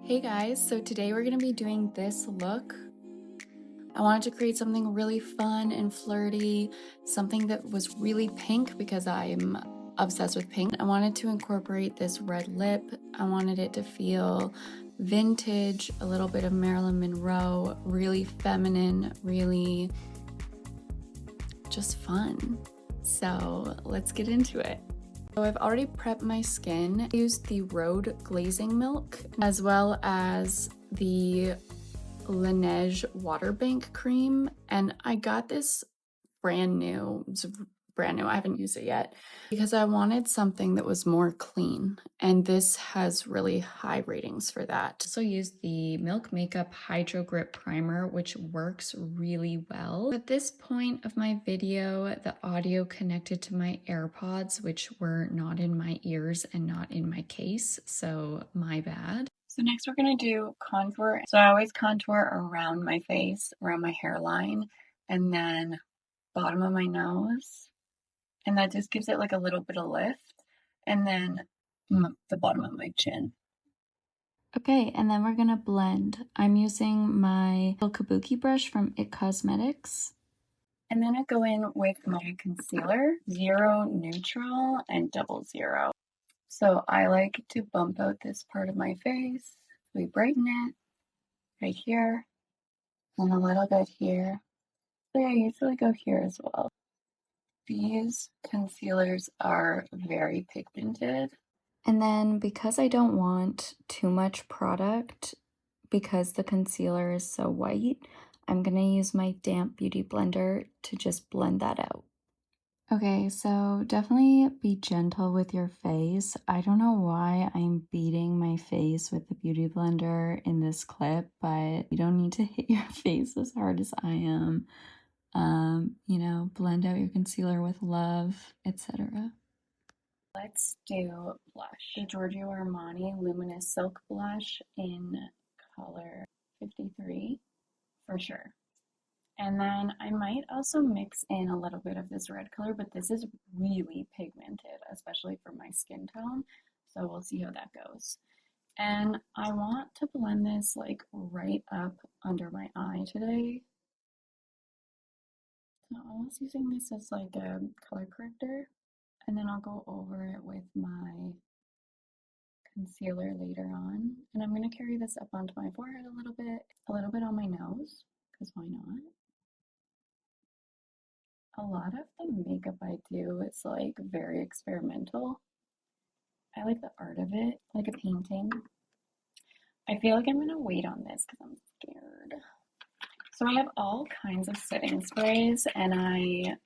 Hey guys, so today we're going to be doing this look. I wanted to create something really fun and flirty, something that was really pink because I'm obsessed with pink. I wanted to incorporate this red lip. I wanted it to feel vintage, a little bit of Marilyn Monroe, really feminine, really just fun. So let's get into it. So I've already prepped my skin. I used the Rhode glazing milk as well as the Laneige water bank cream, and I got this brand new. It's brand new. I haven't used it yet because I wanted something that was more clean, and this has really high ratings for that. I also used the Milk Makeup Hydrogrip primer, which works really well. At this point of my video, the audio connected to my AirPods, which were not in my ears and not in my case, so my bad. So next we're gonna do contour. So I always contour around my face, around my hairline, and then bottom of my nose, and that just gives it like a little bit of lift, and then the bottom of my chin. Okay, and then we're gonna blend. I'm using my Kabuki brush from IT Cosmetics. And then I go in with my concealer, Zero Neutral and Double Zero. So I like to bump out this part of my face. We brighten it right here, and a little bit here. So I usually go here as well. These concealers are very pigmented. And then because I don't want too much product, because the concealer is so white, I'm gonna use my damp beauty blender to just blend that out. Okay, so definitely be gentle with your face. I don't know why I'm beating my face with the beauty blender in this clip, but you don't need to hit your face as hard as I am. You know, blend out your concealer with love, etc. Let's do blush. The Giorgio Armani Luminous Silk Blush in color 53 for sure. And then I might also mix in a little bit of this red color, but this is really pigmented, especially for my skin tone. So we'll see how that goes. And I want to blend this like right up under my eye today. So I'm almost using this as like a color corrector. And then I'll go over it with my concealer later on. And I'm going to carry this up onto my forehead a little bit on my nose, because why not? A lot of the makeup I do is like very experimental. I like the art of it, like a painting. I feel like I'm gonna wait on this because I'm scared. So I have all kinds of setting sprays, and I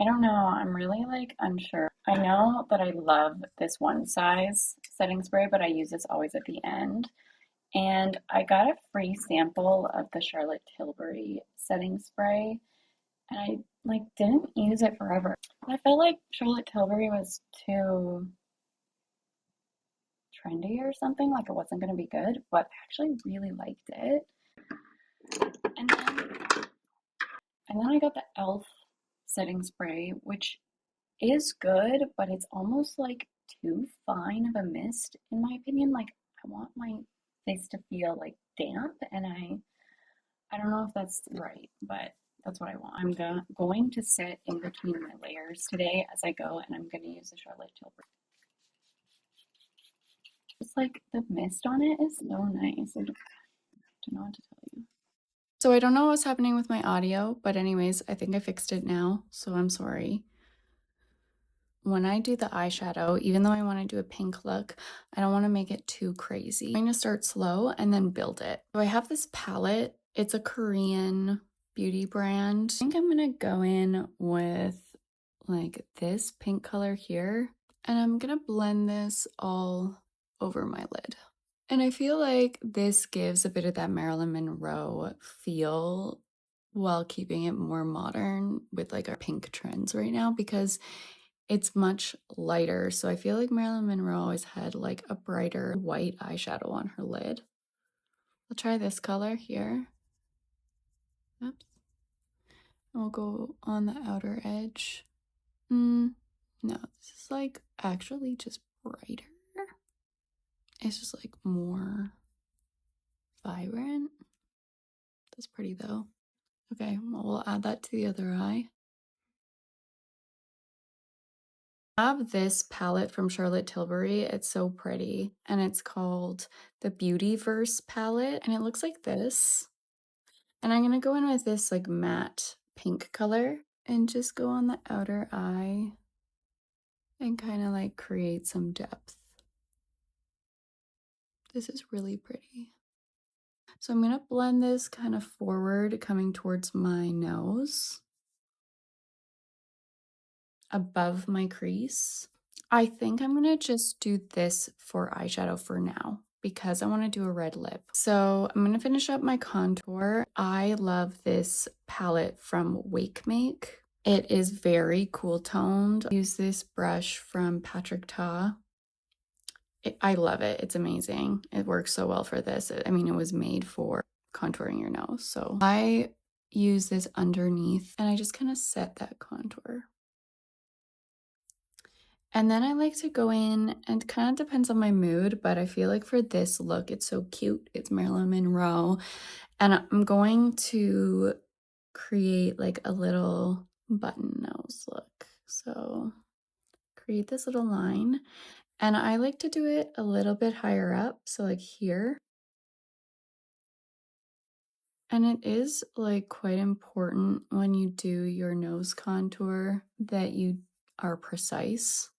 don't know, I'm really like unsure. I know that I love this one size setting spray, but I use this always at the end. And I got a free sample of the Charlotte Tilbury setting spray, and I like didn't use it forever. I felt like Charlotte Tilbury was too trendy or something, like it wasn't gonna be good, but I actually really liked it. And then I got the e.l.f. setting spray, which is good, but it's almost like too fine of a mist in my opinion. Like I want my face to feel like damp, and I don't know if that's right, but that's what I want. I'm going to sit in between my layers today as I go, and I'm going to use the Charlotte Tilbury. It's like the mist on it is so nice. I don't know what to tell you. So I don't know what's happening with my audio, but anyways, I think I fixed it now, so I'm sorry. When I do the eyeshadow, even though I want to do a pink look, I don't want to make it too crazy. I'm going to start slow and then build it. So I have this palette. It's a Korean beauty brand. I think I'm going to go in with like this pink color here, and I'm going to blend this all over my lid. And I feel like this gives a bit of that Marilyn Monroe feel while keeping it more modern with like our pink trends right now, because it's much lighter. So I feel like Marilyn Monroe always had like a brighter white eyeshadow on her lid. I'll try this color here. Oops. We'll go on the outer edge. No, this is like actually just brighter. It's just like more vibrant. That's pretty though. Okay, well, we'll add that to the other eye. I have this palette from Charlotte Tilbury. It's so pretty, and it's called the Beautyverse palette, and it looks like this. And I'm gonna go in with this like matte pink color and just go on the outer eye and kind of like create some depth. This is really pretty. So I'm gonna blend this kind of forward, coming towards my nose, above my crease. I think I'm gonna just do this for eyeshadow for now because I want to do a red lip. So I'm gonna finish up my contour. I love this palette from WakeMake. It is very cool toned. I use this brush from Patrick Ta. I love it. It's amazing. It works so well for this. I mean, it was made for contouring your nose. So I use this underneath and I just kind of set that contour. And then I like to go in, and kind of depends on my mood, but I feel like for this look, it's so cute. It's Marilyn Monroe. And I'm going to create like a little button nose look. So create this little line. And I like to do it a little bit higher up. So like here. And it is like quite important when you do your nose contour that you are precise,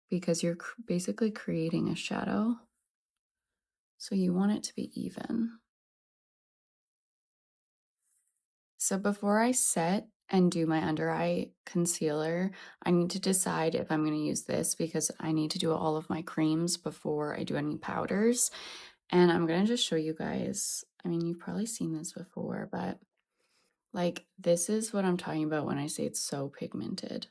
because you're basically creating a shadow. So you want it to be even. So before I set and do my under eye concealer, I need to decide if I'm going to use this, because I need to do all of my creams before I do any powders. And I'm going to just show you guys. I mean, you've probably seen this before, but like this is what I'm talking about when I say it's so pigmented.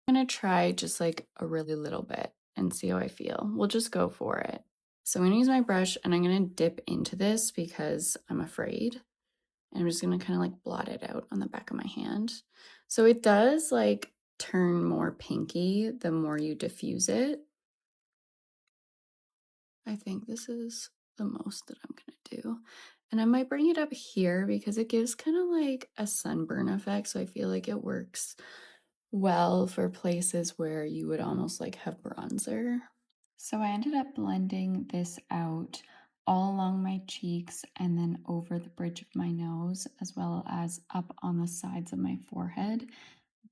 I'm going to try just like a really little bit and see how I feel. We'll just go for it. So I'm going to use my brush and I'm going to dip into this because I'm afraid. And I'm just going to kind of like blot it out on the back of my hand. So it does like turn more pinky the more you diffuse it. I think this is the most that I'm going to do. And I might bring it up here because it gives kind of like a sunburn effect. So I feel like it works well for places where you would almost like have bronzer. So I ended up blending this out all along my cheeks and then over the bridge of my nose, as well as up on the sides of my forehead.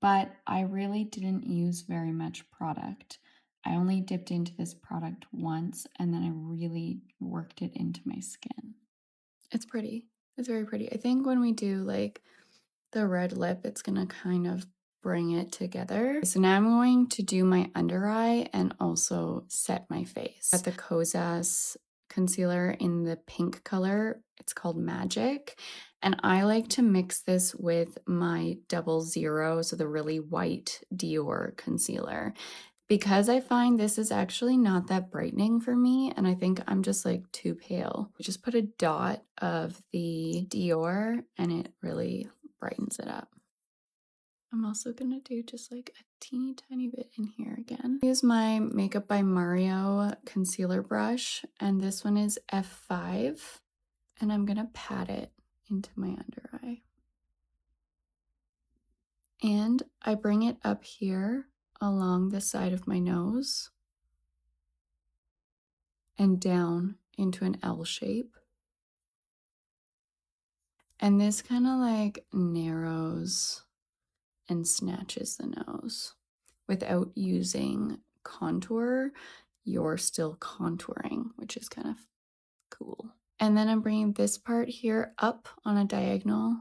But I really didn't use very much product. I only dipped into this product once and then I really worked it into my skin. It's pretty. It's very pretty. I think when we do like the red lip, it's gonna kind of bring it together. So now I'm going to do my under eye and also set my face. Got the Kosas concealer in the pink color. It's called Magic. And I like to mix this with my 00, so the really white Dior concealer, because I find this is actually not that brightening for me, and I think I'm just like too pale. We just put a dot of the Dior and it really brightens it up. I'm also gonna do just like a teeny tiny bit in here again. I use my Makeup by Mario concealer brush, and this one is F5, and I'm gonna pat it into my under eye. And I bring it up here along the side of my nose and down into an L shape. And this kind of like narrows and snatches the nose. Without using contour, you're still contouring, which is kind of cool. And then I'm bringing this part here up on a diagonal.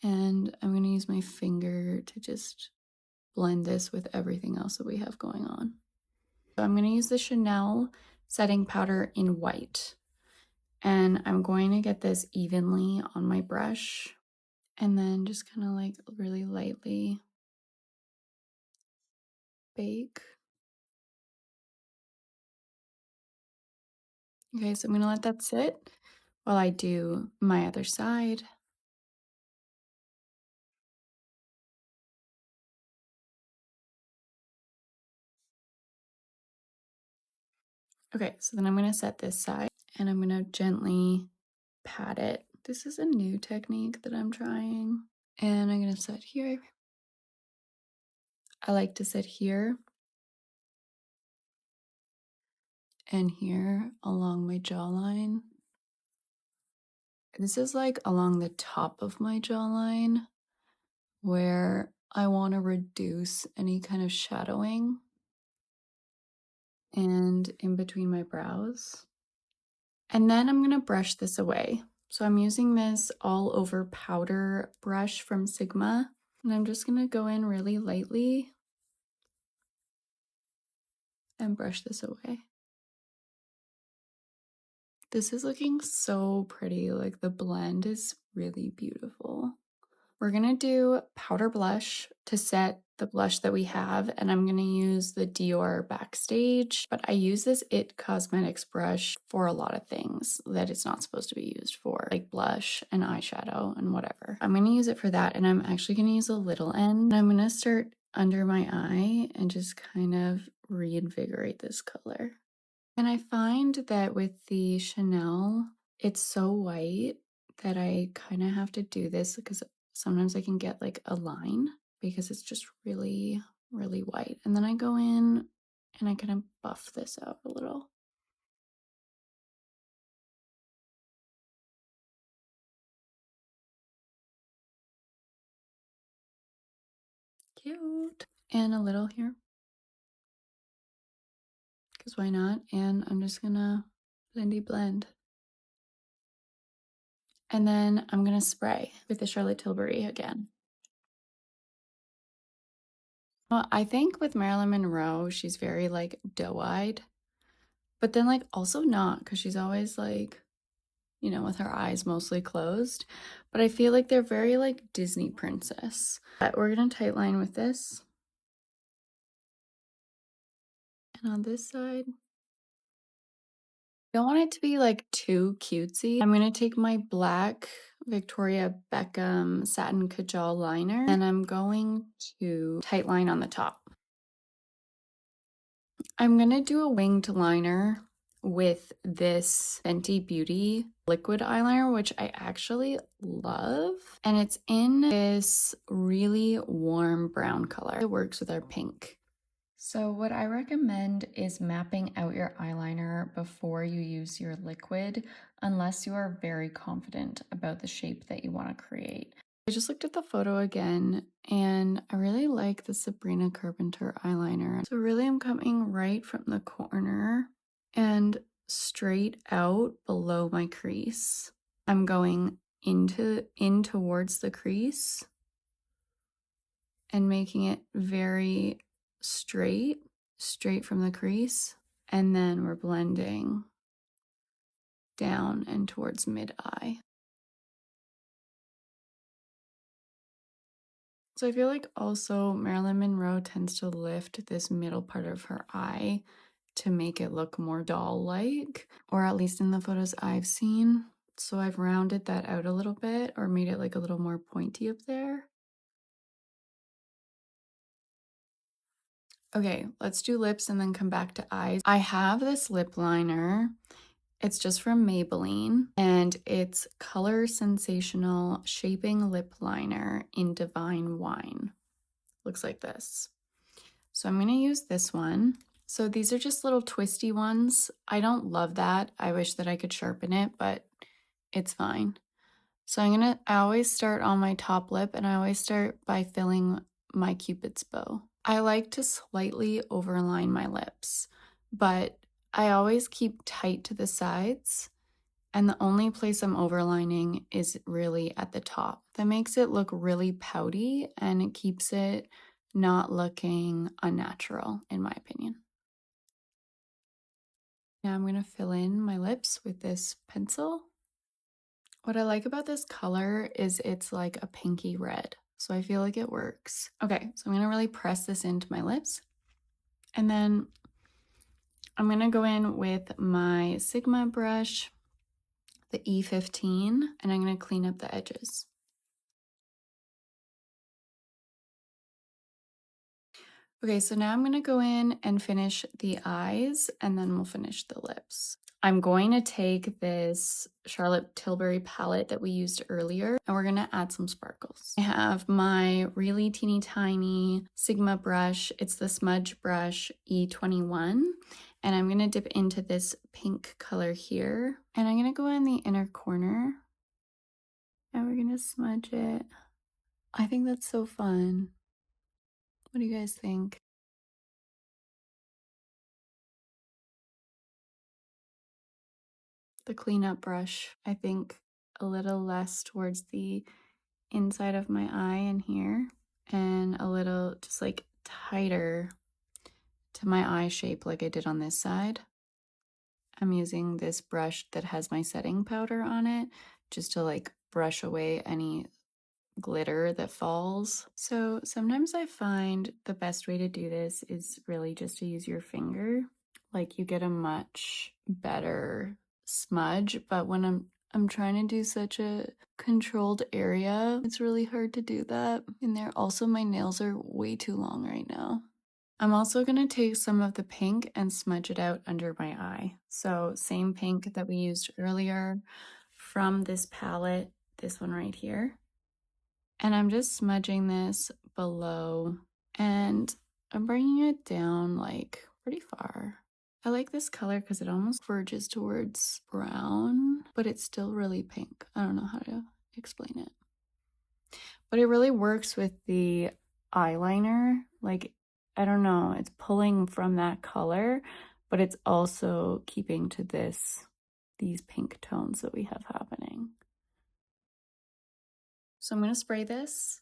And I'm going to use my finger to just blend this with everything else that we have going on. So I'm going to use the Chanel setting powder in white. And I'm going to get this evenly on my brush and then just kind of like really lightly bake. Okay, so I'm going to let that sit while I do my other side. Okay, so then I'm gonna set this side and I'm gonna gently pat it. This is a new technique that I'm trying. And I'm gonna set here. I like to sit here and here along my jawline. This is like along the top of my jawline where I want to reduce any kind of shadowing and in between my brows. And then I'm going to brush this away. So I'm using this all over powder brush from Sigma, and I'm just going to go in really lightly and brush this away. This is looking so pretty. Like the blend is really beautiful. We're gonna do powder blush to set the blush that we have, and I'm gonna use the Dior Backstage, but I use this IT Cosmetics brush for a lot of things that it's not supposed to be used for, like blush and eyeshadow and whatever. I'm gonna use it for that, and I'm actually gonna use a little end. I'm gonna start under my eye and just kind of reinvigorate this color. And I find that with the Chanel, it's so white that I kind of have to do this because sometimes I can get like a line because it's just really, really white. And then I go in and I kind of buff this out a little. Cute. And a little here. Because why not? And I'm just gonna blendy blend. And then I'm gonna spray with the Charlotte Tilbury again. Well, I think with Marilyn Monroe, she's very like doe-eyed, but then like also not because she's always like, you know, with her eyes mostly closed. But I feel like they're very like Disney princess. But we're gonna tightline with this. And on this side, don't want it to be like too cutesy. I'm gonna take my black Victoria Beckham satin kajal liner and I'm going to tightline on the top. I'm gonna do a winged liner with this Fenty Beauty liquid eyeliner, which I actually love. And it's in this really warm brown color. It works with our pink. So what I recommend is mapping out your eyeliner before you use your liquid, unless you are very confident about the shape that you want to create. I just looked at the photo again and I really like the Sabrina Carpenter eyeliner. So really I'm coming right from the corner and straight out below my crease. I'm going in towards the crease and making it very straight from the crease. And then we're blending down and towards mid-eye. So I feel like also Marilyn Monroe tends to lift this middle part of her eye to make it look more doll-like, or at least in the photos I've seen. So I've rounded that out a little bit or made it like a little more pointy up there. Okay, let's do lips and then come back to eyes. I have this lip liner. It's just from Maybelline, and it's Color Sensational Shaping Lip Liner in Divine Wine. Looks like this. So I'm going to use this one. So these are just little twisty ones. I don't love that. I wish that I could sharpen it, but it's fine. So I always start on my top lip, and I always start by filling my Cupid's bow. I like to slightly overline my lips, but I always keep tight to the sides, and the only place I'm overlining is really at the top. That makes it look really pouty, and it keeps it not looking unnatural, in my opinion. Now I'm going to fill in my lips with this pencil. What I like about this color is it's like a pinky red, so I feel like it works. Okay, so I'm going to really press this into my lips, and then I'm going to go in with my Sigma brush, the E15, and I'm going to clean up the edges. Okay, so now I'm going to go in and finish the eyes, and then we'll finish the lips. I'm going to take this Charlotte Tilbury palette that we used earlier, and we're going to add some sparkles. I have my really teeny tiny Sigma brush. It's the smudge brush E21, and I'm going to dip into this pink color here, and I'm going to go in the inner corner, and we're going to smudge it. I think that's so fun. What do you guys think? The cleanup brush, I think a little less towards the inside of my eye in here, and a little just like tighter to my eye shape like I did on this side. I'm using this brush that has my setting powder on it just to like brush away any glitter that falls. So sometimes I find the best way to do this is really just to use your finger. Like you get a much better smudge, but when I'm trying to do such a controlled area, it's really hard to do that in there. Also, my nails are way too long right now. I'm also going to take some of the pink and smudge it out under my eye. So same pink that we used earlier from this palette, this one right here. And I'm just smudging this below, and I'm bringing it down like pretty far. I like this color because it almost verges towards brown, but it's still really pink. I don't know how to explain it. But it really works with the eyeliner. Like, I don't know, it's pulling from that color, but it's also keeping to these pink tones that we have happening. So I'm going to spray this.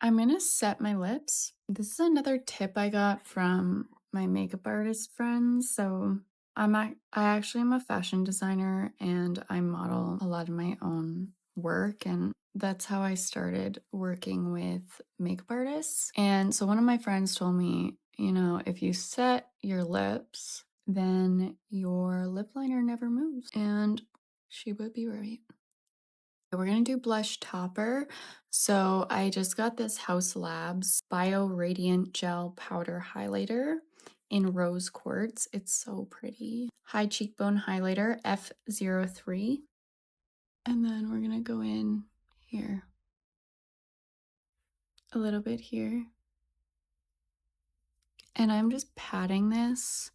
I'm going to set my lips. This is another tip I got from my makeup artist friends. So I actually am a fashion designer, and I model a lot of my own work, and that's how I started working with makeup artists. And so one of my friends told me, you know, if you set your lips, then your lip liner never moves. And she would be right. We're going to do blush topper. So I just got this House Labs Bio Radiant Gel Powder Highlighter in rose quartz. It's so pretty. High cheekbone highlighter F03. And then we're going to go in here. A little bit here. And I'm just patting this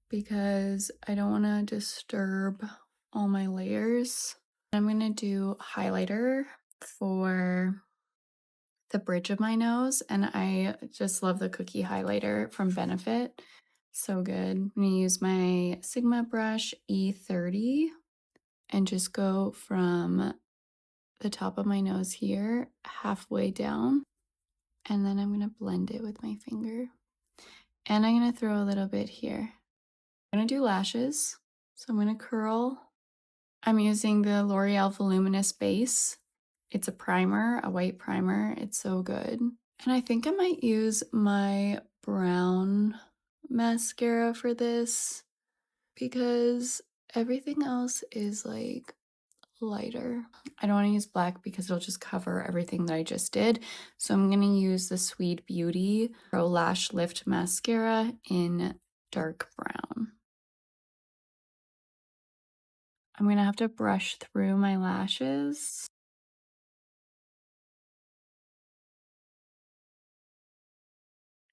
because I don't want to disturb all my layers. I'm going to do highlighter for the bridge of my nose, and I just love the cookie highlighter from Benefit. So good. I'm going to use my Sigma brush E30 and just go from the top of my nose here halfway down, and then I'm going to blend it with my finger. And I'm going to throw a little bit here. I'm going to do lashes. So I'm going to curl. I'm using the L'Oreal Voluminous base. It's a primer, a white primer. It's so good. And I think I might use my brown mascara for this because everything else is like lighter. I don't want to use black because it'll just cover everything that I just did. So I'm going to use the Sweet Beauty Pro Lash Lift Mascara in dark brown. I'm going to have to brush through my lashes.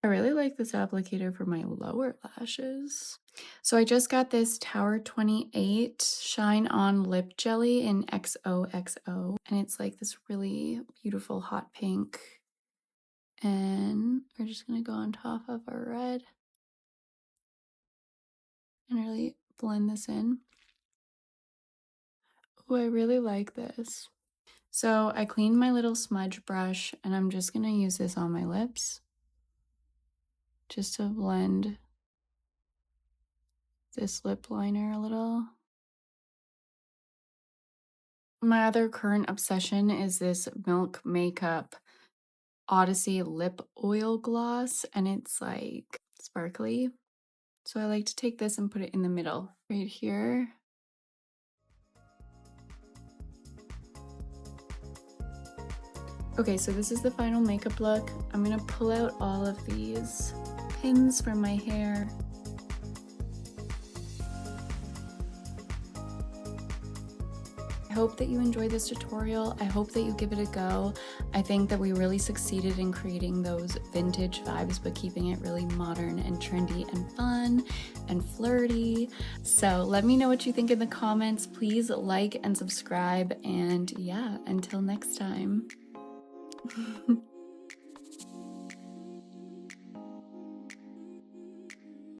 I really like this applicator for my lower lashes. So I just got this Tower 28 Shine On Lip Jelly in XOXO. And it's like this really beautiful hot pink. And we're just going to go on top of our red and really blend this in. Oh, I really like this. So I cleaned my little smudge brush, and I'm just going to use this on my lips just to blend this lip liner a little. My other current obsession is this Milk Makeup Odyssey Lip Oil Gloss, and it's like sparkly. So I like to take this and put it in the middle right here. Okay, so this is the final makeup look. I'm gonna pull out all of these pins from my hair. I hope that you enjoyed this tutorial. I hope that you give it a go. I think that we really succeeded in creating those vintage vibes, but keeping it really modern and trendy and fun and flirty. So let me know what you think in the comments. Please like and subscribe. And yeah, until next time.